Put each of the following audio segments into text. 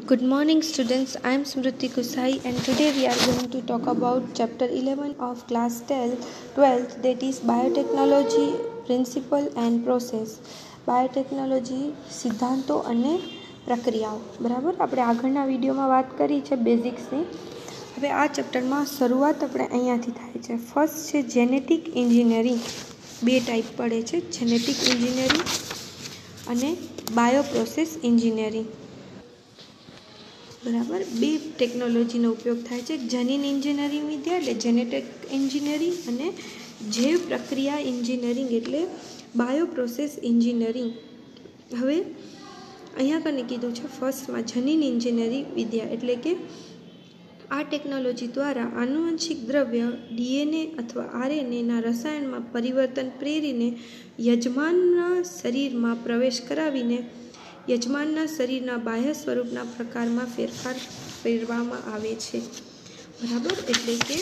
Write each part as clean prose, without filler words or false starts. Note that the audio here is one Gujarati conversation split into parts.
Good morning, students. I am Smriti Kusai, and today we are going to talk about chapter 11 of class 12th, that is biotechnology principle and process. Biotechnology સિદ્ધાંતો અને પ્રક્રિયાઓ. બરાબર, આપણે આગળના વિડીયોમાં વાત કરી છે બેઝિક્સની. હવે આ ચેપ્ટરમાં શરૂઆત આપણે અહીંયાથી થાય છે. ફર્સ્ટ છે જેનેટિક એન્જિનિયરિંગ. બે ટાઈપ પડે છે, જેનેટિક એન્જિનિયરિંગ અને બાયોપ્રોસેસ એન્જિનિયરિંગ. બરાબર, બે ટેકનોલોજીનો ઉપયોગ થાય છે. જનીન એન્જિનિયરિંગ વિદ્યા એટલે જેનેટિક એન્જિનિયરિંગ અને જૈવ પ્રક્રિયા એન્જિનિયરિંગ એટલે બાયોપ્રોસેસ એન્જિનિયરિંગ. હવે અહીંયા કને કીધું છે ફર્સ્ટમાં જનીન એન્જિનિયરિંગ વિદ્યા એટલે કે આ ટેકનોલોજી દ્વારા આનુવંશિક દ્રવ્ય ડીએનએ અથવા આરએનએના રસાયણમાં પરિવર્તન પ્રેરીને યજમાનના શરીરમાં પ્રવેશ કરાવીને યજમાનના શરીરના બાહ્ય સ્વરૂપના પ્રકારમાં ફેરફાર કરવામાં આવે છે. બરાબર, એટલે કે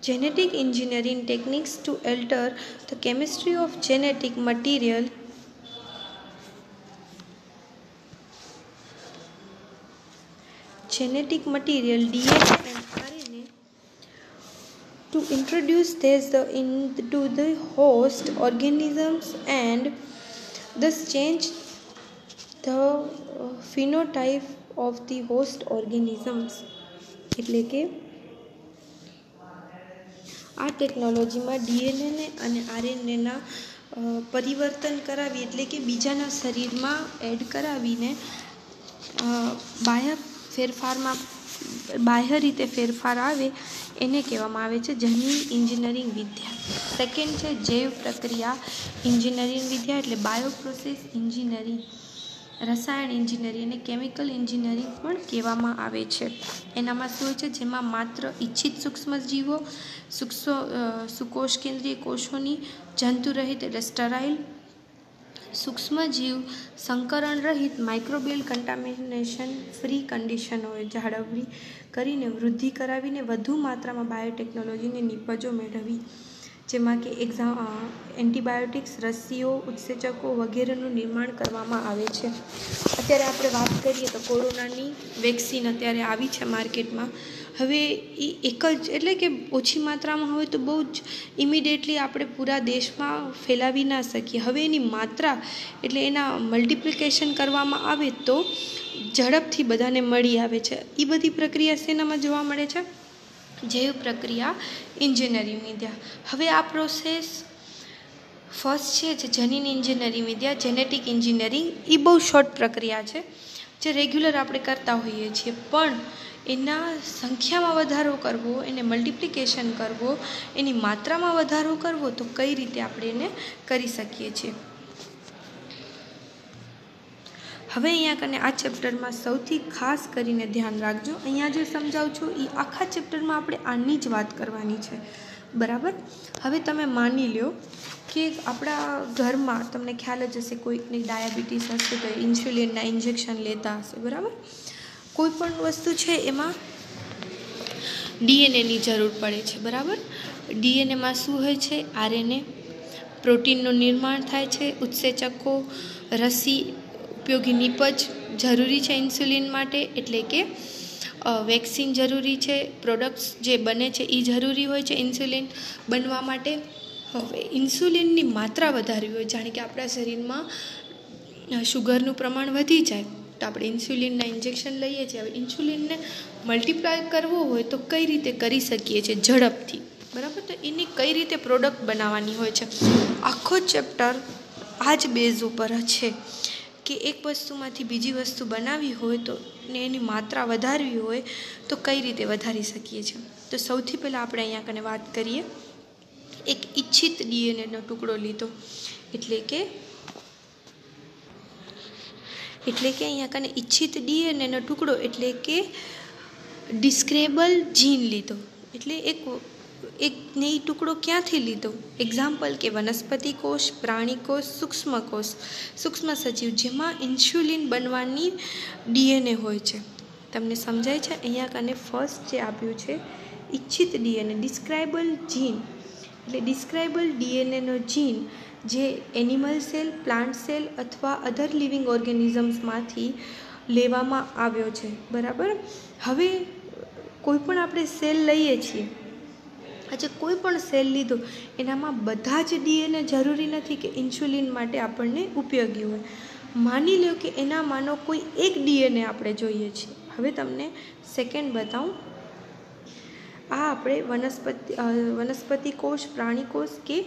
genetic engineering techniques to alter the chemistry of genetic material DNA and RNA to introduce this into the host organisms and thus change the phenotype of the host organisms. એટલે કે આ ટેકનોલોજીમાં ડીએનએ અને આરએનએના પરિવર્તન કરાવી એટલે કે બીજાના શરીરમાં એડ કરાવીને બાહ્ય રીતે ફેરફાર આવે એને કહેવામાં આવે છે જનીન એન્જિનિયરિંગ વિદ્યા. સેકન્ડ છે જૈવ પ્રક્રિયા એન્જિનિયરિંગ વિદ્યા એટલે બાયોપ્રોસેસ એન્જિનિયરિંગ. રસાયણ એન્જિનિયરિંગ અને કેમિકલ એન્જિનિયરિંગ પણ કહેવામાં આવે છે. એનામાં શું હોય છે, જેમાં માત્ર ઇચ્છિત સૂક્ષ્મજીવો સુકોષ કેન્દ્રીય કોષોની જંતુરહિત એટલે સ્ટરાઇલ સૂક્ષ્મજીવ સંકરણ રહિત માઇક્રોબિયલ કન્ટામિનેશન ફ્રી કન્ડિશન હોય જાળવણી કરીને વૃદ્ધિ કરાવીને વધુ માત્રામાં બાયોટેકનોલોજીની નિપજો મેળવી, જેમાં કે એન્ટીબાયોટિક્સ, રસીઓ, ઉત્સેચકો વગેરેનું નિર્માણ કરવામાં આવે છે. અત્યારે આપણે વાત કરીએ તો કોરોનાની વેક્સિન અત્યારે આવી છે માર્કેટમાં. હવે એ એક જ એટલે કે ઓછી માત્રામાં હોય તો બહુ જ ઇમિડિયેટલી આપણે પૂરા દેશમાં ફેલાવી ના શકીએ. હવે એની માત્રા એટલે એના મલ્ટિપ્લિકેશન કરવામાં આવે તો ઝડપથી બધાને મળી આવે છે. એ બધી પ્રક્રિયા શેનામાં જોવા મળે છે? જૈવ પ્રક્રિયા એન્જિનિયરિંગ વિદ્યા. હવે આ પ્રોસેસ ફર્સ્ટ છે જે જનીન એન્જિનિયરિંગ વિદ્યા જેનેટિક એન્જિનિયરિંગ. એ બહુ શોર્ટ પ્રક્રિયા છે જે રેગ્યુલર આપણે કરતા હોઈએ છીએ, પણ એના સંખ્યામાં વધારો કરવો, એને મલ્ટિપ્લિકેશન કરવો, એની માત્રામાં વધારો કરવો તો કઈ રીતે આપણે એને કરી શકીએ છીએ. હવે અહીંયા કને આ ચેપ્ટરમાં સૌથી ખાસ કરીને ધ્યાન રાખજો. અહીંયા જે સમજાવું છું એ આખા ચેપ્ટરમાં આપણે આની જ વાત કરવાની છે. બરાબર, હવે તમે માની લો કે આપણા ઘરમાં તમને ખ્યાલ જ હશે કોઈકની ડાયાબિટીસ હશે તો ઇન્સ્યુલિનના ઇન્જેક્શન લેતા હશે. બરાબર, કોઈ પણ વસ્તુ છે એમાં ડીએનએની જરૂર પડે છે. બરાબર, ડીએનએમાં શું હોય છે? આરએનએ, પ્રોટીનનું નિર્માણ થાય છે, ઉત્સેચકો, રસી, ઉપયોગી નિપજ જરૂરી છે ઇન્સ્યુલિન માટે એટલે કે વેક્સિન જરૂરી છે, પ્રોડક્ટ્સ જે બને છે એ જરૂરી હોય છે ઇન્સ્યુલિન બનવા માટે. હવે ઇન્સ્યુલિનની માત્રા વધારવી હોય, જાણે કે આપણા શરીરમાં શુગરનું પ્રમાણ વધી જાય તો આપણે ઇન્સ્યુલિનના ઇન્જેક્શન લઈએ છીએ. હવે ઇન્સ્યુલિનને મલ્ટીપ્લાય કરવો હોય તો કઈ રીતે કરી શકીએ છીએ ઝડપથી? બરાબર, તો એની કઈ રીતે પ્રોડક્ટ બનાવવાની હોય છે, આખો ચેપ્ટર આ જ બેઝ ઉપર છે કે એક વસ્તુમાંથી બીજી વસ્તુ બનાવવી હોય તો ને એની માત્રા વધારવી હોય તો કઈ રીતે વધારી શકીએ છીએ. તો સૌથી પહેલાં આપણે અહીંયા કને વાત કરીએ. એક ઇચ્છિત ડીએનએનો ટુકડો લીધો એટલે કે અહીંયા કને ઇચ્છિત ડીએનએનો ટુકડો એટલે કે ડિસ્ક્રેબલ જીન લીધો. એટલે એક ને એ ટુકડો ક્યાંથી લીધો? એક્ઝામ્પલ કે વનસ્પતિ કોષ, પ્રાણી કોષ, સૂક્ષ્મ સજીવ જેમાં ઇન્સ્યુલિન બનવાની ડીએનએ હોય છે. તમને સમજાય છે? અહીંયા કને ફર્સ્ટ જે આપ્યું છે ઇચ્છિત ડીએનએ ડિસ્ક્રાઇબલ જીન એટલે ડિસ્ક્રાઇબલ ડીએનએનો જીન જે એનિમલ સેલ, પ્લાન્ટ સેલ અથવા અધર લિવિંગ ઓર્ગેનિઝમ્સમાંથી લેવામાં આવ્યો છે. બરાબર. હવે કોઈ પણ આપણે સેલ લઈએ છીએ, આજે કોઈ પણ સેલ લીધો એનામાં બધા જ ડીએનએ જરૂરી નથી કે ઇન્સ્યુલિન માટે આપણને ઉપયોગી હોય. માની લો કે એનામાંનો કોઈ એક ડીએનએ આપણે જોઈએ છીએ. હવે તમને સેકન્ડ બતાવું. આ આપણે વનસ્પતિ કોષ, પ્રાણી કોષ કે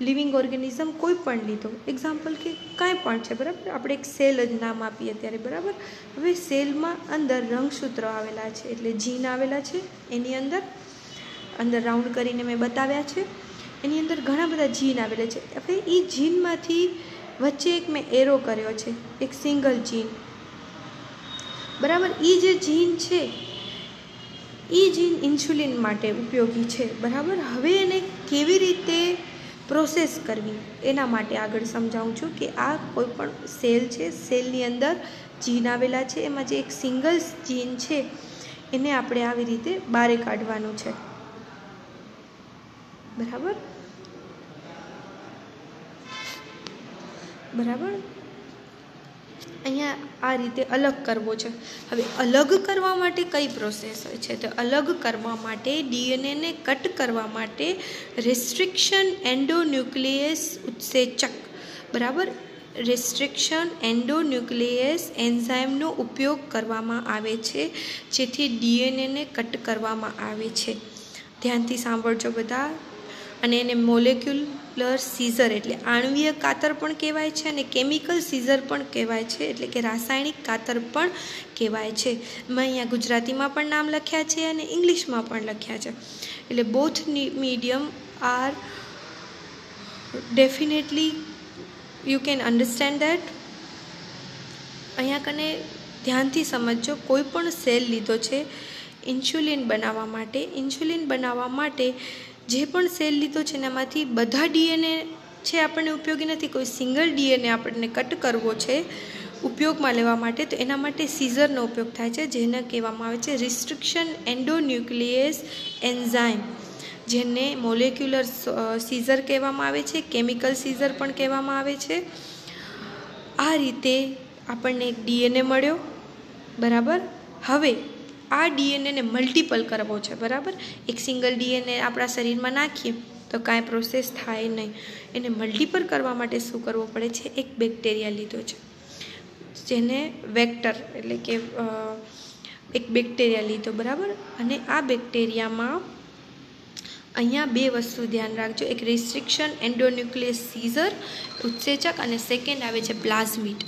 લિવિંગ ઓર્ગેનિઝમ કોઈ પણ લીધો, એક્ઝામ્પલ કે કાંઈ પણ છે. બરાબર. આપણે એક સેલ જ નામ આપીએ ત્યારે. બરાબર. હવે સેલમાં અંદર રંગસૂત્રો આવેલા છે, એટલે જીન આવેલા છે. એની અંદર રાઉન્ડ કરીને મેં બતાવ્યા છે. એની અંદર ઘણા બધા જીન આવેલા છે. હવે એ જીનમાંથી વચ્ચે એક મેં એરો કર્યો છે, એક સિંગલ જીન. બરાબર. એ જે જીન છે એ જીન ઇન્સ્યુલિન માટે ઉપયોગી છે. બરાબર. હવે એને કેવી રીતે પ્રોસેસ કરવી એના માટે આગળ સમજાવું છું કે આ કોઈ પણ સેલ છે, સેલની અંદર જીન આવેલા છે, એમાં જે એક સિંગલ જીન છે એને આપણે આવી રીતે બહાર કાઢવાનું છે. બરાબર. અહીંયા આ રીતે અલગ કરવો છે. હવે અલગ કરવા માટે કઈ પ્રોસેસ હોય છે? તો અલગ કરવા માટે ડીએનએને કટ કરવા માટે રેસ્ટ્રિક્શન એન્ડોન્યુક્લિયસ ઉત્સેચક, બરાબર, રેસ્ટ્રિક્શન એન્ડોન્યુક્લિયસ એન્ઝાઇમનો ઉપયોગ કરવામાં આવે છે, જેથી ડીએનએને કટ કરવામાં આવે છે. ધ્યાનથી સાંભળજો બધા. અને એને મોલેક્યુલર સીઝર એટલે આણ્વીય કાતર પણ કહેવાય છે અને કેમિકલ સીઝર પણ કહેવાય છે, એટલે કે રાસાયણિક કાતર પણ કહેવાય છે. મેં અહીંયા ગુજરાતીમાં પણ નામ લખ્યા છે અને ઇંગ્લિશમાં પણ લખ્યા છે. એટલે both medium R definitely you can understand that. અહીંયા કને ધ્યાનથી સમજજો. કોઈ પણ સેલ લીધો છે ઇન્સ્યુલિન બનાવવા માટે જે પણ સેલ લીધો છે એનામાંથી બધા ડીએનએ છે આપણને ઉપયોગી નથી. કોઈ સિંગલ ડીએનએ આપણને કટ કરવો છે ઉપયોગમાં લેવા માટે, તો એના માટે સીઝરનો ઉપયોગ થાય છે, જેને કહેવામાં આવે છે રિસ્ટ્રિક્શન એન્ડોન્યુક્લિયસ એન્ઝાઇમ, જેને મોલેક્યુલર સીઝર કહેવામાં આવે છે, કેમિકલ સીઝર પણ કહેવામાં આવે છે. આ રીતે આપણને એક ડીએનએ મળ્યો. બરાબર. હવે આ ડીએનએને મલ્ટિપલ કરવો છે. બરાબર. એક સિંગલ ડીએનએ આપણા શરીરમાં નાખીએ તો કાંઈ પ્રોસેસ થાય નહીં. એને મલ્ટિપલ કરવા માટે શું કરવું પડે છે? એક બેક્ટેરિયા લીધો છે, જેને વેક્ટર એટલે કે એક બેક્ટેરિયા લીધો. બરાબર. અને આ બેક્ટેરિયામાં અહીંયા બે વસ્તુ ધ્યાન રાખજો. એક રિસ્ટ્રિક્શન એન્ડોન્યુક્લિયસ સીઝર ઉત્સેચક અને સેકન્ડ આવે છે પ્લાઝમિડ.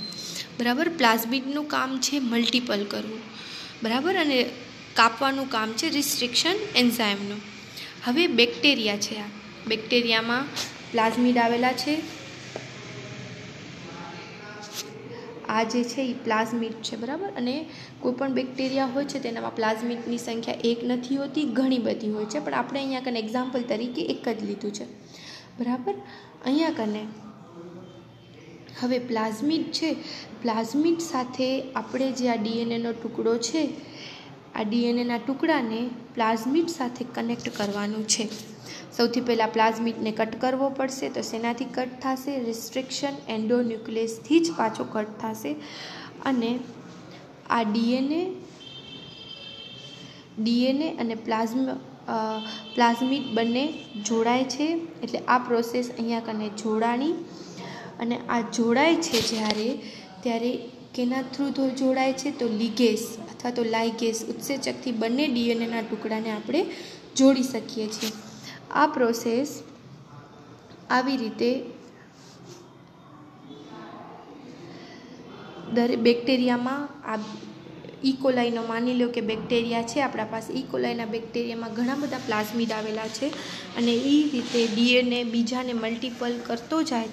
બરાબર. પ્લાઝમિડનું કામ છે મલ્ટિપલ કરવું. બરાબર. અને કાપવાનું કામ છે રિસ્ટ્રિક્શન એન્ઝાઇમનું. હવે બેક્ટેરિયા છે. આ બેક્ટેરિયામાં પ્લાઝમિડ આવેલા છે. આ જે છે એ પ્લાઝમિડ છે. બરાબર. અને કોઈ પણ બેક્ટેરિયા હોય છે તેનામાં પ્લાઝમિડની સંખ્યા એક નથી હોતી, ઘણી બધી હોય છે, પણ આપણે અહીંયા કને એક્ઝામ્પલ તરીકે એક જ લીધું છે. બરાબર. અહીંયા કને હવે પ્લાઝમિડ છે. પ્લાઝમિડ સાથે આપણે જે આ ડીએનએનો ટુકડો છે, આ ડીએનએના ટુકડાને પ્લાઝમિડ સાથે કનેક્ટ કરવાનું છે. સૌથી પહેલાં પ્લાઝમિડને કટ કરવો પડશે. તો શેનાથી કટ થશે? રિસ્ટ્રિક્શન એન્ડોન્યુક્લિયસથી જ પાછો કટ થશે. અને આ ડીએનએ અને પ્લાઝમિડ બંને જોડાય છે, એટલે આ પ્રોસેસ અહીંયા કને જોડાણી. અને આ જોડાય છે ત્યારે કેના થ્રુ જોડાય છે? તો લિગેસ અથવા તો લાઇગેસ ઉત્સેચકથી બંને ડીએનએના ટુકડાને આપણે જોડી શકીએ છીએ. આ પ્રોસેસ આવી રીતે દરેક બેક્ટેરિયામાં આ ઇકોલાઈનો માની લો કે બેક્ટેરિયા છે આપણા પાસે. ઇકોલાઈના બેક્ટેરિયામાં ઘણા બધા પ્લાઝમિડ આવેલા છે અને એ રીતે ડીએનએ બીજાને મલ્ટિપલ કરતો જાય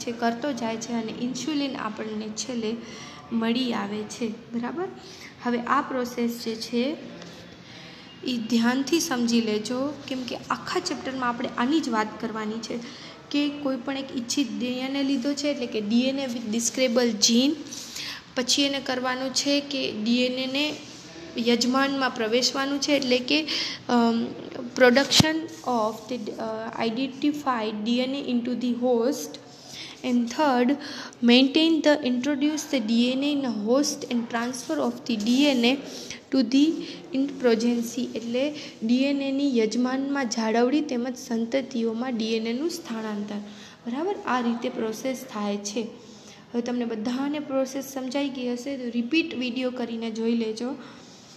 છે અને ઇન્સ્યુલિન આપણને છેલ્લે મળી આવે છે. બરાબર. હવે આ પ્રોસેસ જે છે એ ધ્યાનથી સમજી લેજો, કેમ કે આખા ચેપ્ટરમાં આપણે આની જ વાત કરવાની છે કે કોઈ પણ એક ઇચ્છિત ડીએનએ લીધો છે, એટલે કે ડીએનએ વિથ ડિસ્ક્રેબલ જીન. પછી એને કરવાનું છે કે ડીએનએને યજમાનમાં પ્રવેશવાનું છે, એટલે કે production of the identified DNA into the host And third, maintain the introduce the DNA in a host and transfer of the DNA to the in progeny. એટલે ડીએનએની યજમાનમાં જાળવણી તેમજ સંતતિઓમાં ડીએનએનું સ્થાનાંતર. બરાબર, આ રીતે પ્રોસેસ થાય છે. હવે તમને બધાને પ્રોસેસ સમજાઈ ગઈ હશે તો રિપીટ વિડીયો કરીને જોઈ લેજો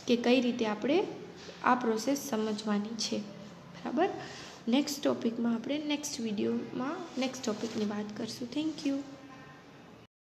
કે કઈ રીતે આપણે આ પ્રોસેસ સમજવાની છે. બરાબર, નેક્સ્ટ ટોપિકમાં આપણે નેક્સ્ટ વિડીયોમાં નેક્સ્ટ ટોપિકની વાત કરશું. Thank you.